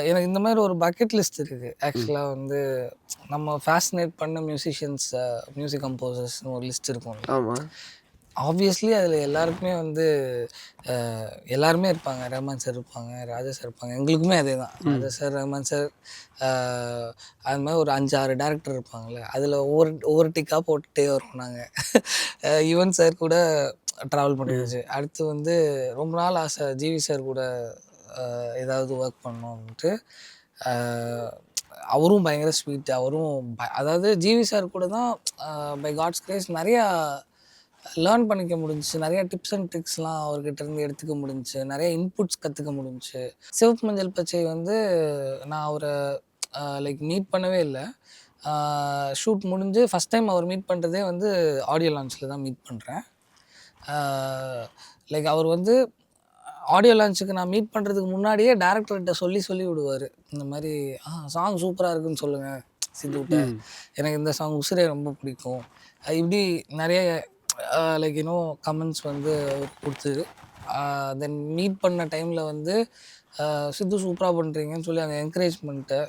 எனக்கு இந்த மாதிரி ஒரு பக்கெட் லிஸ்ட் இருக்குது ஆக்சுவலாக வந்து நம்ம ஃபேசினேட் பண்ண மியூசிஷியன்ஸ் மியூசிக் கம்போசர்ஸ்னு ஒரு லிஸ்ட் இருக்கும்ல. ஆமா. ஆப்வியஸ்லி அதில் எல்லாருக்குமே வந்து எல்லாருமே இருப்பாங்க. ரஹ்மான் சார் இருப்பாங்க, ராஜா சார் இருப்பாங்க. எங்களுக்குமே அதே தான். ராஜா சார், ரஹ்மான் சார், அது மாதிரி ஒரு 5, 6 டேரக்டர் இருப்பாங்கள்ல. அதில் ஒவ்வொரு டிக்காக போட்டுகிட்டே வருவோம் நாங்கள். யுவன் சார் கூட ட்ராவல் பண்ணிடுச்சு. அடுத்து வந்து ரொம்ப நாள் ஆசை ஜிவி சார் கூட ஏதாவது ஒர்க் பண்ணணுன்ட்டு. அவரும் பயங்கர ஸ்வீட். அவரும் அதாவது ஜிவி சார் கூட தான் பை காட்ஸ் கிரேஸ் நிறையா லேர்ன் பண்ணிக்க முடிஞ்சுச்சு. நிறைய டிப்ஸ் அண்ட் ட்ரிக்ஸ்லாம் அவர்கிட்ட இருந்து எடுத்துக்க முடிஞ்சுச்சு. நிறைய இன்புட்ஸ் கற்றுக்க முடிஞ்சுச்சு. சிவப்பு மஞ்சள் பச்சை வந்து நான் அவரை லைக் மீட் பண்ணவே இல்லை. ஷூட் முடிஞ்சு ஃபஸ்ட் டைம் அவர் மீட் பண்ணுறதே வந்து ஆடியோ லான்ச்சில் தான் மீட் பண்ணுறேன். லைக் அவர் வந்து ஆடியோ லான்ச்சுக்கு நான் மீட் பண்ணுறதுக்கு முன்னாடியே டேரக்டர்கிட்ட சொல்லி விடுவார். இந்த மாதிரி சாங் சூப்பராக இருக்குன்னு சொல்லுங்கள் சித்துகிட்ட, எனக்கு இந்த சாங் உசிரே ரொம்ப பிடிக்கும். இப்படி நிறைய லைக் கமெண்ட்ஸ் வந்து கொடுத்து தென் மீட் பண்ண டைமில் வந்து சித்து சூப்பராக பண்ணுறீங்கன்னு சொல்லி அந்த என்கரேஜ்மெண்ட்டை